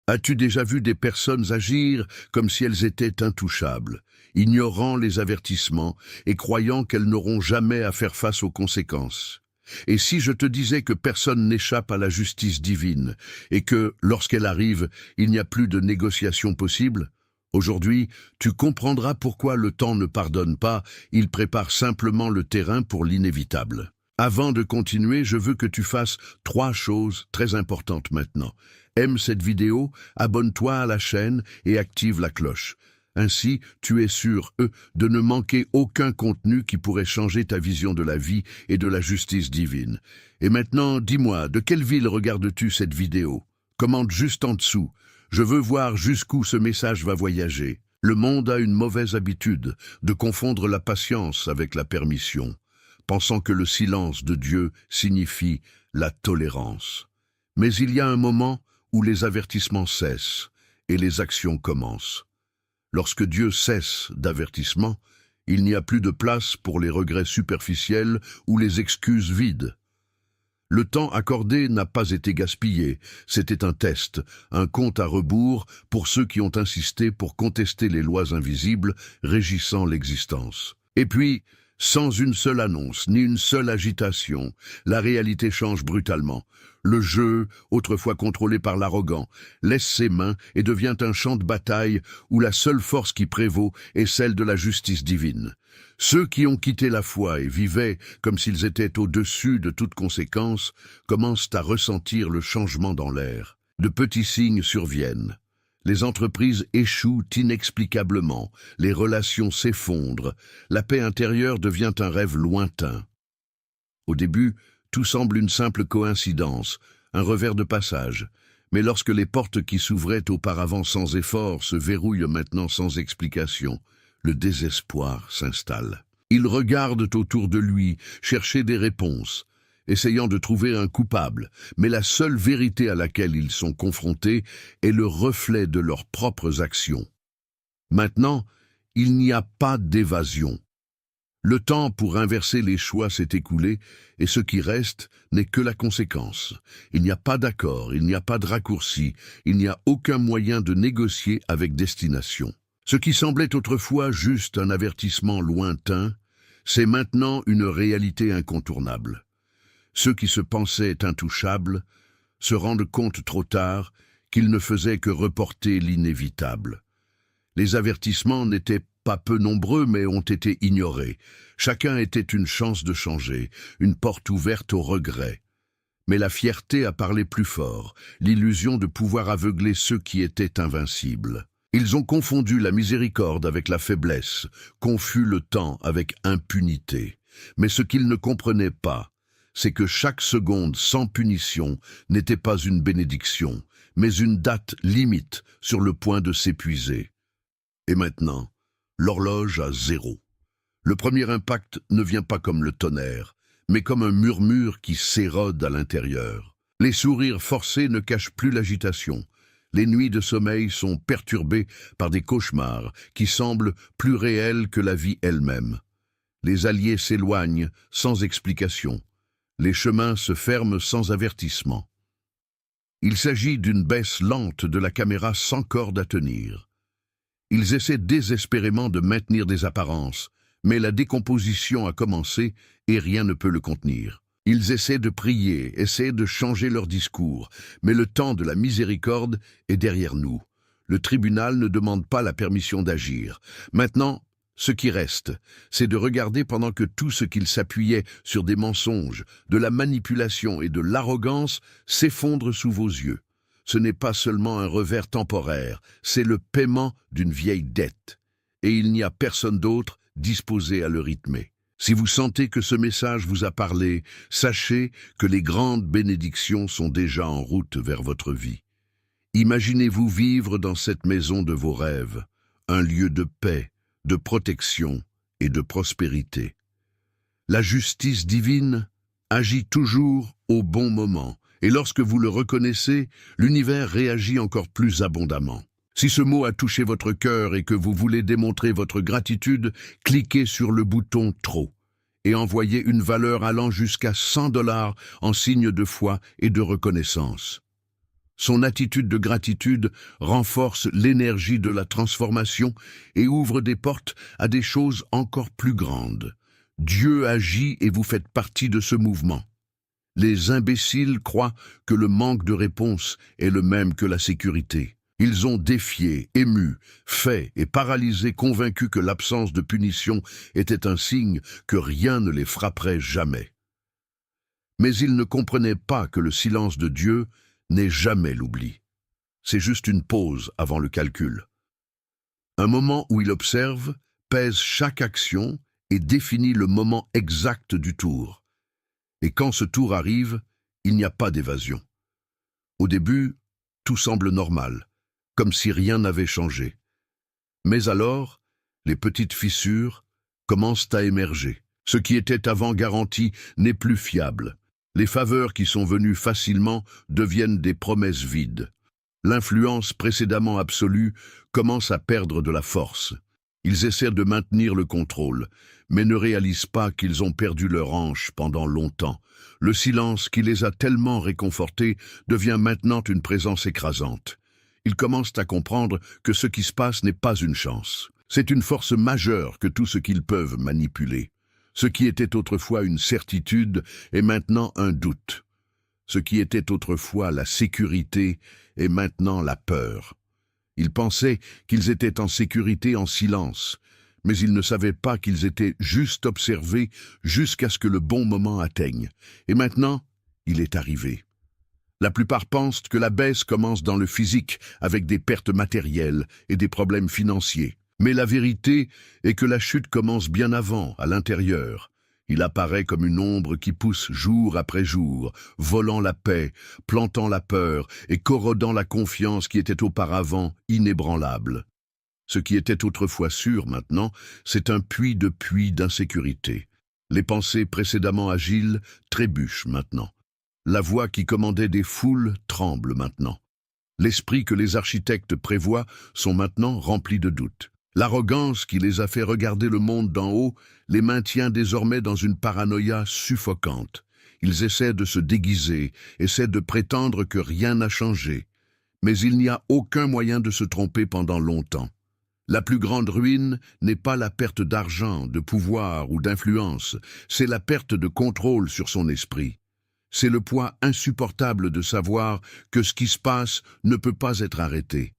As-tu déjà vu des personnes agir comme si elles étaient intouchables, ignorant les avertissements et croyant qu'elles n'auront jamais à faire face aux conséquences? Et si je te disais que personne n'échappe à la justice divine et que, lorsqu'elle arrive, il n'y a plus de négociation possible? Aujourd'hui, tu comprendras pourquoi le temps ne pardonne pas, il prépare simplement le terrain pour l'inévitable. Avant de continuer, je veux que tu fasses 3 choses très importantes maintenant. Aime cette vidéo, abonne-toi à la chaîne et active la cloche. Ainsi, tu es sûr, de ne manquer aucun contenu qui pourrait changer ta vision de la vie et de la justice divine. Et maintenant, dis-moi, de quelle ville regardes-tu cette vidéo? Commente juste en dessous. Je veux voir jusqu'où ce message va voyager. Le monde a une mauvaise habitude de confondre la patience avec la permission, pensant que le silence de Dieu signifie la tolérance. Mais il y a un moment où les avertissements cessent et les actions commencent. Lorsque Dieu cesse d'avertissement, il n'y a plus de place pour les regrets superficiels ou les excuses vides. Le temps accordé n'a pas été gaspillé, c'était un test, un compte à rebours pour ceux qui ont insisté pour contester les lois invisibles régissant l'existence. Et puis, sans une seule annonce, ni une seule agitation, la réalité change brutalement. Le jeu, autrefois contrôlé par l'arrogant, laisse ses mains et devient un champ de bataille où la seule force qui prévaut est celle de la justice divine. Ceux qui ont quitté la foi et vivaient comme s'ils étaient au-dessus de toute conséquence commencent à ressentir le changement dans l'air. De petits signes surviennent. Les entreprises échouent inexplicablement, les relations s'effondrent, la paix intérieure devient un rêve lointain. Au début, tout semble une simple coïncidence, un revers de passage. Mais lorsque les portes qui s'ouvraient auparavant sans effort se verrouillent maintenant sans explication, le désespoir s'installe. Il regarde autour de lui, chercher des réponses, essayant de trouver un coupable, mais la seule vérité à laquelle ils sont confrontés est le reflet de leurs propres actions. Maintenant, il n'y a pas d'évasion. Le temps pour inverser les choix s'est écoulé, et ce qui reste n'est que la conséquence. Il n'y a pas d'accord, il n'y a pas de raccourci, il n'y a aucun moyen de négocier avec destination. Ce qui semblait autrefois juste un avertissement lointain, c'est maintenant une réalité incontournable. Ceux qui se pensaient intouchables se rendent compte trop tard qu'ils ne faisaient que reporter l'inévitable. Les avertissements n'étaient pas peu nombreux, mais ont été ignorés. Chacun était une chance de changer, une porte ouverte au regret. Mais la fierté a parlé plus fort, l'illusion de pouvoir aveugler ceux qui étaient invincibles. Ils ont confondu la miséricorde avec la faiblesse, confus le temps avec impunité. Mais ce qu'ils ne comprenaient pas, c'est que chaque seconde sans punition n'était pas une bénédiction, mais une date limite sur le point de s'épuiser. Et maintenant, l'horloge à 0. Le premier impact ne vient pas comme le tonnerre, mais comme un murmure qui s'érode à l'intérieur. Les sourires forcés ne cachent plus l'agitation. Les nuits de sommeil sont perturbées par des cauchemars qui semblent plus réels que la vie elle-même. Les alliés s'éloignent sans explication. Les chemins se ferment sans avertissement. Il s'agit d'une baisse lente de la caméra sans corde à tenir. Ils essaient désespérément de maintenir des apparences, mais la décomposition a commencé et rien ne peut le contenir. Ils essaient de prier, essaient de changer leur discours, mais le temps de la miséricorde est derrière nous. Le tribunal ne demande pas la permission d'agir. Maintenant, ce qui reste, c'est de regarder pendant que tout ce qu'ils s'appuyaient sur des mensonges, de la manipulation et de l'arrogance s'effondre sous vos yeux. Ce n'est pas seulement un revers temporaire, c'est le paiement d'une vieille dette. Et il n'y a personne d'autre disposé à le rythmer. Si vous sentez que ce message vous a parlé, sachez que les grandes bénédictions sont déjà en route vers votre vie. Imaginez-vous vivre dans cette maison de vos rêves, un lieu de paix, de protection et de prospérité. La justice divine agit toujours au bon moment, et lorsque vous le reconnaissez, l'univers réagit encore plus abondamment. Si ce mot a touché votre cœur et que vous voulez démontrer votre gratitude, cliquez sur le bouton « Trop » et envoyez une valeur allant jusqu'à $100 en signe de foi et de reconnaissance. Son attitude de gratitude renforce l'énergie de la transformation et ouvre des portes à des choses encore plus grandes. Dieu agit et vous faites partie de ce mouvement. Les imbéciles croient que le manque de réponse est le même que la sécurité. Ils ont défié, ému, fait et paralysé, convaincus que l'absence de punition était un signe que rien ne les frapperait jamais. Mais ils ne comprenaient pas que le silence de Dieu n'est jamais l'oubli. C'est juste une pause avant le calcul. Un moment où il observe, pèse chaque action et définit le moment exact du tour. Et quand ce tour arrive, il n'y a pas d'évasion. Au début, tout semble normal, comme si rien n'avait changé. Mais alors, les petites fissures commencent à émerger. Ce qui était avant garanti n'est plus fiable. Les faveurs qui sont venues facilement deviennent des promesses vides. L'influence précédemment absolue commence à perdre de la force. Ils essaient de maintenir le contrôle, mais ne réalisent pas qu'ils ont perdu leur hanche pendant longtemps. Le silence qui les a tellement réconfortés devient maintenant une présence écrasante. Ils commencent à comprendre que ce qui se passe n'est pas une chance. C'est une force majeure que tout ce qu'ils peuvent manipuler. Ce qui était autrefois une certitude est maintenant un doute. Ce qui était autrefois la sécurité est maintenant la peur. Ils pensaient qu'ils étaient en sécurité en silence, mais ils ne savaient pas qu'ils étaient juste observés jusqu'à ce que le bon moment atteigne. Et maintenant, il est arrivé. La plupart pensent que la baisse commence dans le physique, avec des pertes matérielles et des problèmes financiers. Mais la vérité est que la chute commence bien avant, à l'intérieur. Il apparaît comme une ombre qui pousse jour après jour, volant la paix, plantant la peur et corrodant la confiance qui était auparavant inébranlable. Ce qui était autrefois sûr maintenant, c'est un puits d'insécurité. Les pensées précédemment agiles trébuchent maintenant. La voix qui commandait des foules tremble maintenant. L'esprit que les architectes prévoient sont maintenant remplis de doutes. L'arrogance qui les a fait regarder le monde d'en haut les maintient désormais dans une paranoïa suffocante. Ils essaient de se déguiser, essaient de prétendre que rien n'a changé. Mais il n'y a aucun moyen de se tromper pendant longtemps. La plus grande ruine n'est pas la perte d'argent, de pouvoir ou d'influence, c'est la perte de contrôle sur son esprit. C'est le poids insupportable de savoir que ce qui se passe ne peut pas être arrêté.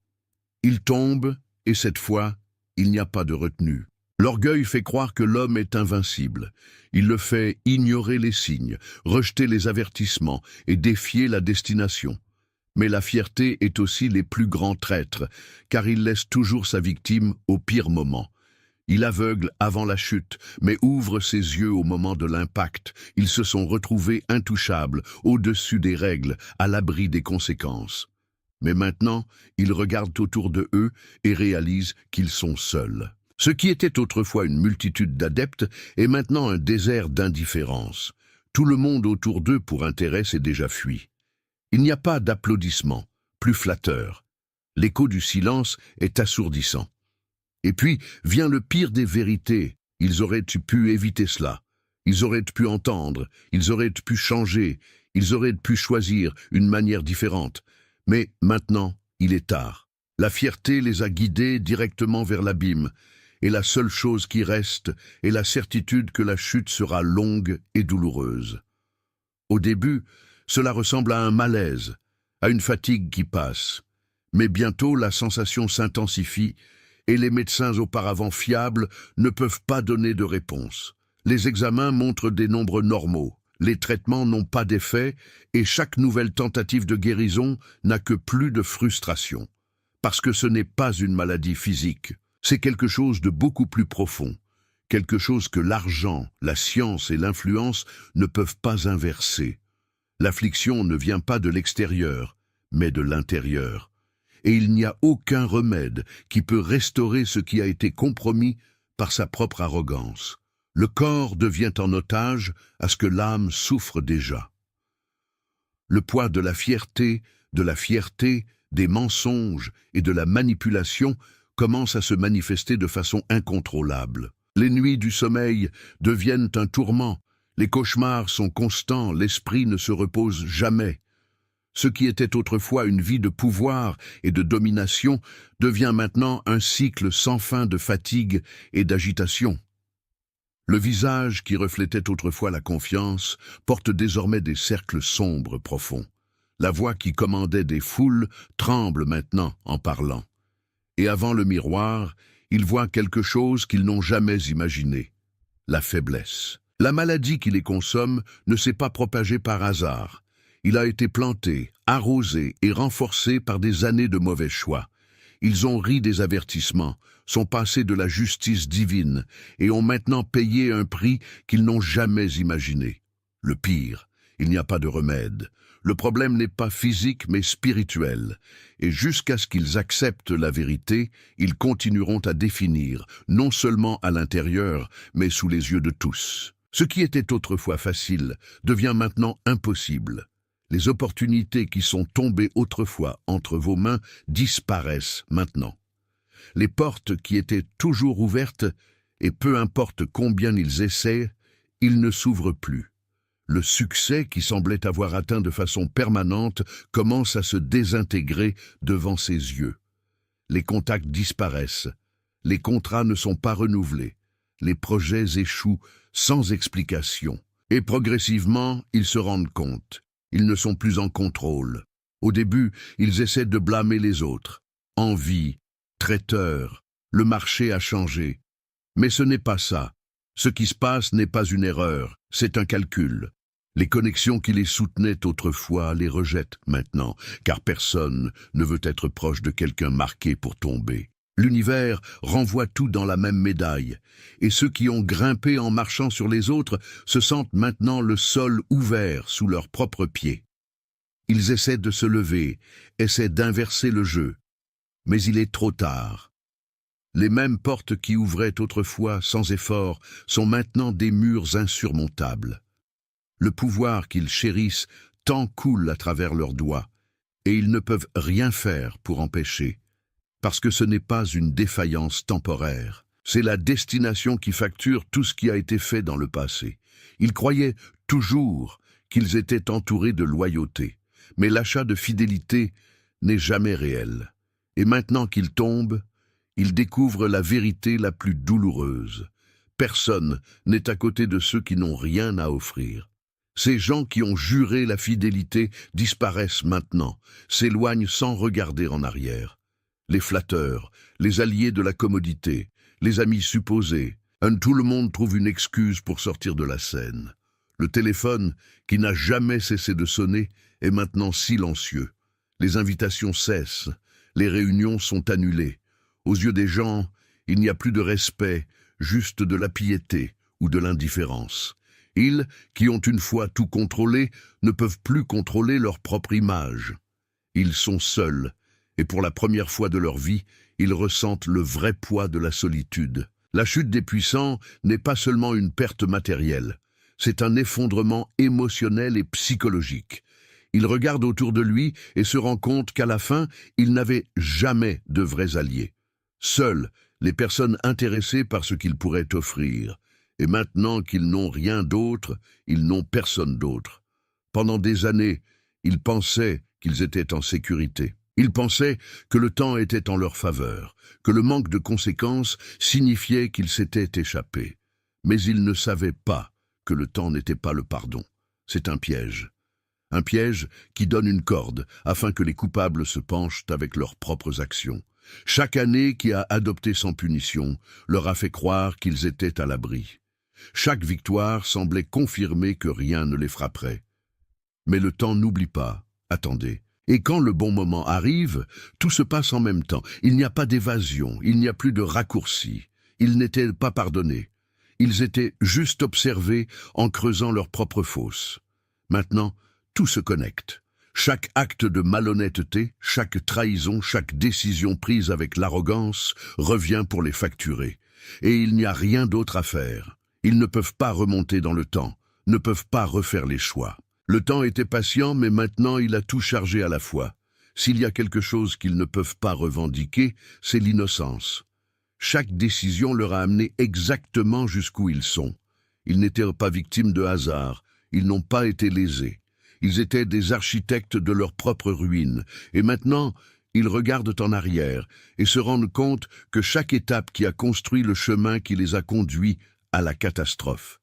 Il tombe, et cette fois, il n'y a pas de retenue. L'orgueil fait croire que l'homme est invincible. Il le fait ignorer les signes, rejeter les avertissements et défier la destination. Mais la fierté est aussi les plus grands traîtres, car il laisse toujours sa victime au pire moment. Il aveugle avant la chute, mais ouvre ses yeux au moment de l'impact. Ils se sont retrouvés intouchables, au-dessus des règles, à l'abri des conséquences. Mais maintenant, ils regardent autour de eux et réalisent qu'ils sont seuls. Ce qui était autrefois une multitude d'adeptes est maintenant un désert d'indifférence. Tout le monde autour d'eux pour intérêt s'est déjà fui. Il n'y a pas d'applaudissements, plus flatteurs. L'écho du silence est assourdissant. Et puis vient le pire des vérités. Ils auraient pu éviter cela. Ils auraient pu entendre. Ils auraient pu changer. Ils auraient pu choisir une manière différente. Mais maintenant, il est tard. La fierté les a guidés directement vers l'abîme. Et la seule chose qui reste est la certitude que la chute sera longue et douloureuse. Au début, cela ressemble à un malaise, à une fatigue qui passe. Mais bientôt, la sensation s'intensifie et les médecins auparavant fiables ne peuvent pas donner de réponse. Les examens montrent des nombres normaux, les traitements n'ont pas d'effet et chaque nouvelle tentative de guérison n'a que plus de frustration. Parce que ce n'est pas une maladie physique, c'est quelque chose de beaucoup plus profond, quelque chose que l'argent, la science et l'influence ne peuvent pas inverser. L'affliction ne vient pas de l'extérieur, mais de l'intérieur. Et il n'y a aucun remède qui peut restaurer ce qui a été compromis par sa propre arrogance. Le corps devient en otage à ce que l'âme souffre déjà. Le poids de la fierté, des mensonges et de la manipulation commence à se manifester de façon incontrôlable. Les nuits du sommeil deviennent un tourment, les cauchemars sont constants, l'esprit ne se repose jamais. Ce qui était autrefois une vie de pouvoir et de domination devient maintenant un cycle sans fin de fatigue et d'agitation. Le visage qui reflétait autrefois la confiance porte désormais des cercles sombres profonds. La voix qui commandait des foules tremble maintenant en parlant. Et avant le miroir, ils voient quelque chose qu'ils n'ont jamais imaginé, la faiblesse. La maladie qui les consomme ne s'est pas propagée par hasard. Il a été planté, arrosé et renforcé par des années de mauvais choix. Ils ont ri des avertissements, sont passés de la justice divine et ont maintenant payé un prix qu'ils n'ont jamais imaginé. Le pire, il n'y a pas de remède. Le problème n'est pas physique mais spirituel. Et jusqu'à ce qu'ils acceptent la vérité, ils continueront à définir, non seulement à l'intérieur, mais sous les yeux de tous. Ce qui était autrefois facile devient maintenant impossible. Les opportunités qui sont tombées autrefois entre vos mains disparaissent maintenant. Les portes qui étaient toujours ouvertes, et peu importe combien ils essaient, ils ne s'ouvrent plus. Le succès qui semblait avoir atteint de façon permanente commence à se désintégrer devant ses yeux. Les contacts disparaissent, les contrats ne sont pas renouvelés, les projets échouent sans explication. Et progressivement, ils se rendent compte. Ils ne sont plus en contrôle. Au début, ils essaient de blâmer les autres. Envie, traiteur, le marché a changé. Mais ce n'est pas ça. Ce qui se passe n'est pas une erreur, c'est un calcul. Les connexions qui les soutenaient autrefois les rejettent maintenant, car personne ne veut être proche de quelqu'un marqué pour tomber. L'univers renvoie tout dans la même médaille, et ceux qui ont grimpé en marchant sur les autres se sentent maintenant le sol ouvert sous leurs propres pieds. Ils essaient de se lever, essaient d'inverser le jeu, mais il est trop tard. Les mêmes portes qui ouvraient autrefois sans effort sont maintenant des murs insurmontables. Le pouvoir qu'ils chérissent tant coule à travers leurs doigts, et ils ne peuvent rien faire pour empêcher. Parce que ce n'est pas une défaillance temporaire. C'est la destination qui facture tout ce qui a été fait dans le passé. Ils croyaient toujours qu'ils étaient entourés de loyauté, mais l'achat de fidélité n'est jamais réel. Et maintenant qu'ils tombent, ils découvrent la vérité la plus douloureuse. Personne n'est à côté de ceux qui n'ont rien à offrir. Ces gens qui ont juré la fidélité disparaissent maintenant, s'éloignent sans regarder en arrière. Les flatteurs, les alliés de la commodité, les amis supposés, tout le monde trouve une excuse pour sortir de la scène. Le téléphone, qui n'a jamais cessé de sonner, est maintenant silencieux. Les invitations cessent, les réunions sont annulées. Aux yeux des gens, il n'y a plus de respect, juste de la piété ou de l'indifférence. Ils, qui ont une fois tout contrôlé, ne peuvent plus contrôler leur propre image. Ils sont seuls. Et pour la première fois de leur vie, ils ressentent le vrai poids de la solitude. La chute des puissants n'est pas seulement une perte matérielle, c'est un effondrement émotionnel et psychologique. Il regarde autour de lui et se rend compte qu'à la fin, il n'avait jamais de vrais alliés. Seuls les personnes intéressées par ce qu'ils pourraient offrir. Et maintenant qu'ils n'ont rien d'autre, ils n'ont personne d'autre. Pendant des années, ils pensaient qu'ils étaient en sécurité. Ils pensaient que le temps était en leur faveur, que le manque de conséquences signifiait qu'ils s'étaient échappés. Mais ils ne savaient pas que le temps n'était pas le pardon. C'est un piège. Un piège qui donne une corde afin que les coupables se penchent avec leurs propres actions. Chaque année qui a adopté sans punition leur a fait croire qu'ils étaient à l'abri. Chaque victoire semblait confirmer que rien ne les frapperait. Mais le temps n'oublie pas. Attendez. Et quand le bon moment arrive, tout se passe en même temps. Il n'y a pas d'évasion, il n'y a plus de raccourci. Ils n'étaient pas pardonnés. Ils étaient juste observés en creusant leur propre fosse. Maintenant, tout se connecte. Chaque acte de malhonnêteté, chaque trahison, chaque décision prise avec l'arrogance revient pour les facturer. Et il n'y a rien d'autre à faire. Ils ne peuvent pas remonter dans le temps, ne peuvent pas refaire les choix. Le temps était patient, mais maintenant il a tout chargé à la fois. S'il y a quelque chose qu'ils ne peuvent pas revendiquer, c'est l'innocence. Chaque décision leur a amené exactement jusqu'où ils sont. Ils n'étaient pas victimes de hasard, ils n'ont pas été lésés. Ils étaient des architectes de leur propre ruine, et maintenant, ils regardent en arrière et se rendent compte que chaque étape qui a construit le chemin qui les a conduits à la catastrophe.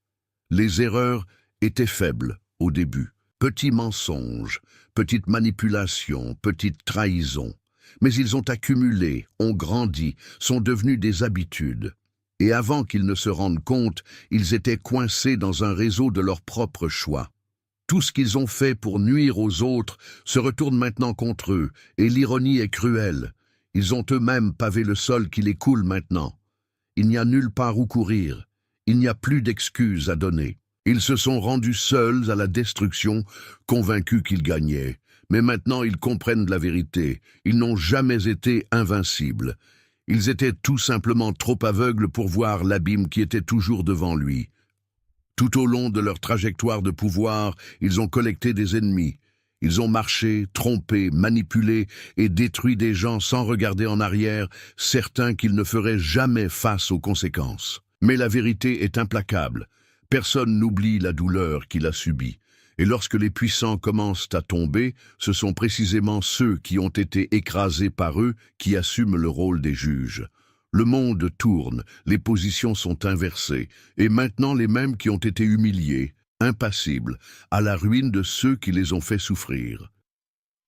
Les erreurs étaient faibles au début. Petits mensonges, petites manipulations, petites trahisons. Mais ils ont accumulé, ont grandi, sont devenus des habitudes. Et avant qu'ils ne se rendent compte, ils étaient coincés dans un réseau de leurs propres choix. Tout ce qu'ils ont fait pour nuire aux autres se retourne maintenant contre eux, et l'ironie est cruelle. Ils ont eux-mêmes pavé le sol qui les coule maintenant. Il n'y a nulle part où courir. Il n'y a plus d'excuses à donner. Ils se sont rendus seuls à la destruction, convaincus qu'ils gagnaient. Mais maintenant ils comprennent la vérité. Ils n'ont jamais été invincibles. Ils étaient tout simplement trop aveugles pour voir l'abîme qui était toujours devant lui. Tout au long de leur trajectoire de pouvoir, ils ont collecté des ennemis. Ils ont marché, trompé, manipulé et détruit des gens sans regarder en arrière, certains qu'ils ne feraient jamais face aux conséquences. Mais la vérité est implacable. Personne n'oublie la douleur qu'il a subie. Et lorsque les puissants commencent à tomber, ce sont précisément ceux qui ont été écrasés par eux qui assument le rôle des juges. Le monde tourne, les positions sont inversées, et maintenant les mêmes qui ont été humiliés, impassibles, à la ruine de ceux qui les ont fait souffrir.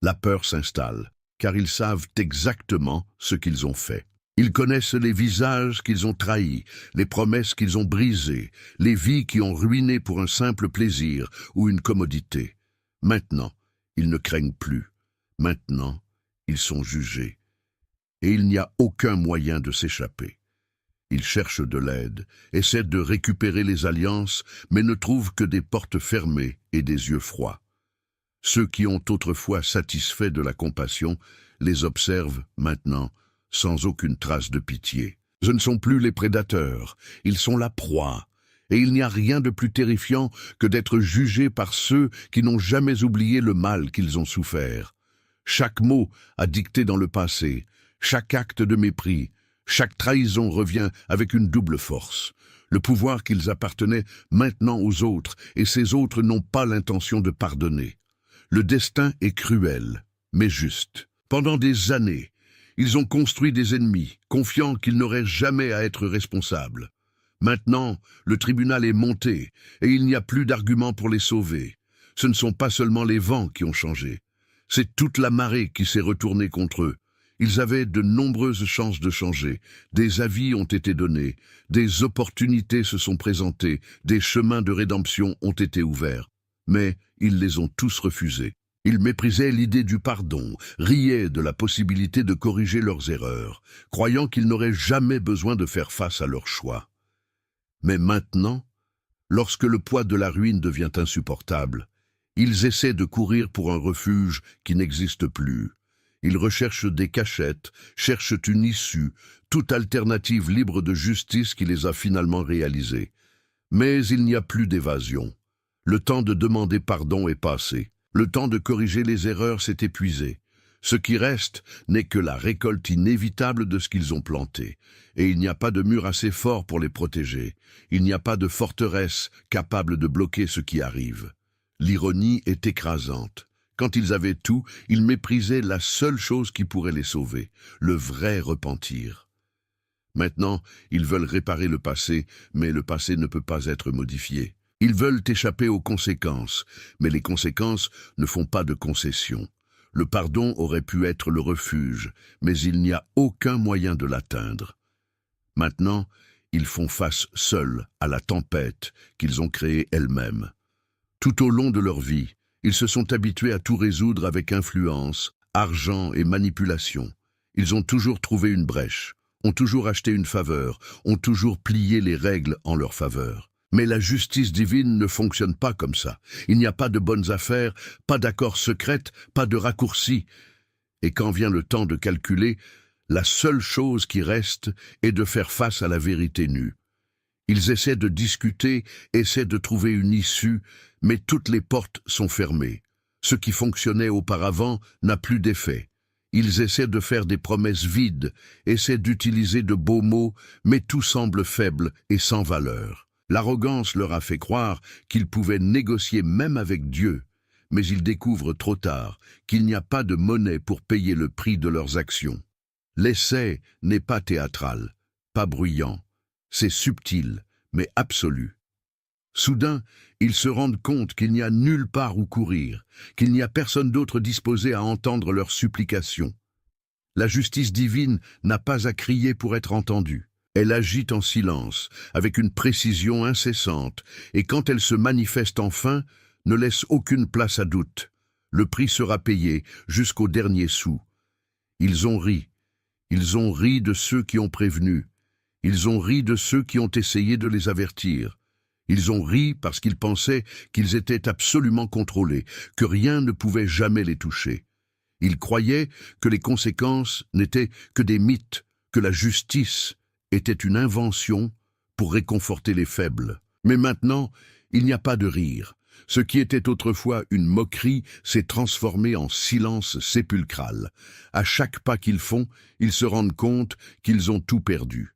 La peur s'installe, car ils savent exactement ce qu'ils ont fait. Ils connaissent les visages qu'ils ont trahis, les promesses qu'ils ont brisées, les vies qui ont ruiné pour un simple plaisir ou une commodité. Maintenant, ils ne craignent plus. Maintenant, ils sont jugés. Et il n'y a aucun moyen de s'échapper. Ils cherchent de l'aide, essaient de récupérer les alliances, mais ne trouvent que des portes fermées et des yeux froids. Ceux qui ont autrefois satisfait de la compassion les observent maintenant sans aucune trace de pitié. Ce ne sont plus les prédateurs, ils sont la proie. Et il n'y a rien de plus terrifiant que d'être jugé par ceux qui n'ont jamais oublié le mal qu'ils ont souffert. Chaque mot a dicté dans le passé, chaque acte de mépris, chaque trahison revient avec une double force. Le pouvoir qu'ils appartenaient maintenant aux autres, et ces autres n'ont pas l'intention de pardonner. Le destin est cruel, mais juste. Pendant des années, ils ont construit des ennemis, confiants qu'ils n'auraient jamais à être responsables. Maintenant, le tribunal est monté, et il n'y a plus d'arguments pour les sauver. Ce ne sont pas seulement les vents qui ont changé, c'est toute la marée qui s'est retournée contre eux. Ils avaient de nombreuses chances de changer, des avis ont été donnés, des opportunités se sont présentées, des chemins de rédemption ont été ouverts. Mais ils les ont tous refusés. Ils méprisaient l'idée du pardon, riaient de la possibilité de corriger leurs erreurs, croyant qu'ils n'auraient jamais besoin de faire face à leurs choix. Mais maintenant, lorsque le poids de la ruine devient insupportable, ils essaient de courir pour un refuge qui n'existe plus. Ils recherchent des cachettes, cherchent une issue, toute alternative libre de justice qui les a finalement réalisées. Mais il n'y a plus d'évasion. Le temps de demander pardon est passé. Le temps de corriger les erreurs s'est épuisé. Ce qui reste n'est que la récolte inévitable de ce qu'ils ont planté. Et il n'y a pas de mur assez fort pour les protéger. Il n'y a pas de forteresse capable de bloquer ce qui arrive. L'ironie est écrasante. Quand ils avaient tout, ils méprisaient la seule chose qui pourrait les sauver, le vrai repentir. Maintenant, ils veulent réparer le passé, mais le passé ne peut pas être modifié. Ils veulent échapper aux conséquences, mais les conséquences ne font pas de concessions. Le pardon aurait pu être le refuge, mais il n'y a aucun moyen de l'atteindre. Maintenant, ils font face seuls à la tempête qu'ils ont créée elle-même. Tout au long de leur vie, ils se sont habitués à tout résoudre avec influence, argent et manipulation. Ils ont toujours trouvé une brèche, ont toujours acheté une faveur, ont toujours plié les règles en leur faveur. Mais la justice divine ne fonctionne pas comme ça. Il n'y a pas de bonnes affaires, pas d'accords secrets, pas de raccourcis. Et quand vient le temps de calculer, la seule chose qui reste est de faire face à la vérité nue. Ils essaient de discuter, essaient de trouver une issue, mais toutes les portes sont fermées. Ce qui fonctionnait auparavant n'a plus d'effet. Ils essaient de faire des promesses vides, essaient d'utiliser de beaux mots, mais tout semble faible et sans valeur. L'arrogance leur a fait croire qu'ils pouvaient négocier même avec Dieu. mais ils découvrent trop tard qu'il n'y a pas de monnaie pour payer le prix de leurs actions. L'essai n'est pas théâtral, pas bruyant, c'est subtil, mais absolu. Soudain, ils se rendent compte qu'il n'y a nulle part où courir, qu'il n'y a personne d'autre disposé à entendre leurs supplications. La justice divine n'a pas à crier pour être entendue. Elle agit en silence, avec une précision incessante, et quand elle se manifeste enfin, ne laisse aucune place à doute. Le prix sera payé jusqu'au dernier sou. Ils ont ri de ceux qui ont prévenu, ils ont ri de ceux qui ont essayé de les avertir. Ils ont ri parce qu'ils pensaient qu'ils étaient absolument contrôlés, que rien ne pouvait jamais les toucher. Ils croyaient que les conséquences n'étaient que des mythes, que la justice était une invention pour réconforter les faibles. Mais maintenant, il n'y a pas de rire. Ce qui était autrefois une moquerie s'est transformé en silence sépulcral. À chaque pas qu'ils font, ils se rendent compte qu'ils ont tout perdu.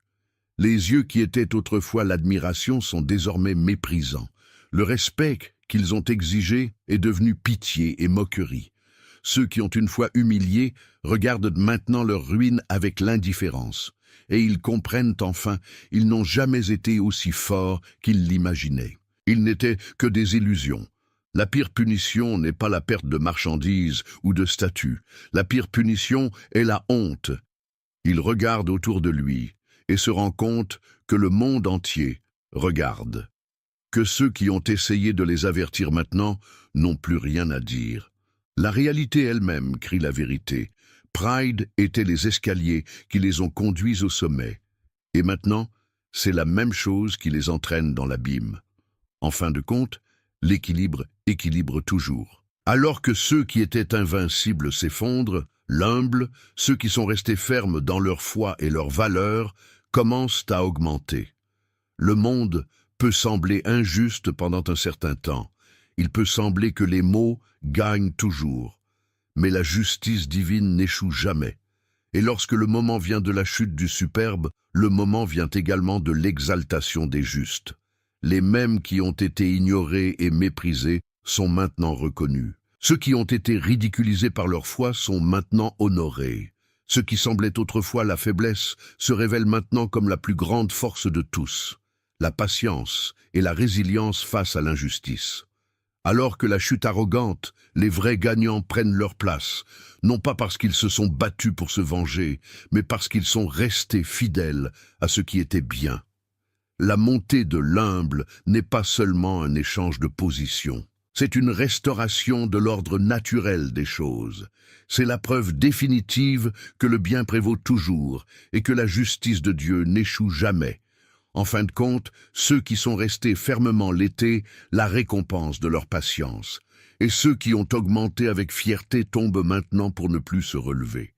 Les yeux qui étaient autrefois l'admiration sont désormais méprisants. Le respect qu'ils ont exigé est devenu pitié et moquerie. Ceux qui ont une fois humilié regardent maintenant leur ruine avec l'indifférence. Et ils comprennent enfin, ils n'ont jamais été aussi forts qu'ils l'imaginaient. Ils n'étaient que des illusions. La pire punition n'est pas la perte de marchandises ou de statuts. La pire punition est la honte. Il regarde autour de lui et se rend compte que le monde entier regarde. Que ceux qui ont essayé de les avertir maintenant n'ont plus rien à dire. La réalité elle-même crie la vérité. Pride étaient les escaliers qui les ont conduits au sommet. Et maintenant, c'est la même chose qui les entraîne dans l'abîme. En fin de compte, l'équilibre équilibre toujours. Alors que ceux qui étaient invincibles s'effondrent, l'humble, ceux qui sont restés fermes dans leur foi et leurs valeurs, commencent à augmenter. Le monde peut sembler injuste pendant un certain temps. Il peut sembler que les maux gagnent toujours. Mais la justice divine n'échoue jamais. Et lorsque le moment vient de la chute du superbe, le moment vient également de l'exaltation des justes. Les mêmes qui ont été ignorés et méprisés sont maintenant reconnus. Ceux qui ont été ridiculisés par leur foi sont maintenant honorés. Ce qui semblait autrefois la faiblesse se révèle maintenant comme la plus grande force de tous, la patience et la résilience face à l'injustice. Alors que la chute arrogante, les vrais gagnants prennent leur place, non pas parce qu'ils se sont battus pour se venger, mais parce qu'ils sont restés fidèles à ce qui était bien. La montée de l'humble n'est pas seulement un échange de positions. C'est une restauration de l'ordre naturel des choses. C'est la preuve définitive que le bien prévaut toujours et que la justice de Dieu n'échoue jamais. En fin de compte, ceux qui sont restés fermement l'étaient la récompense de leur patience, et ceux qui ont augmenté avec fierté tombent maintenant pour ne plus se relever.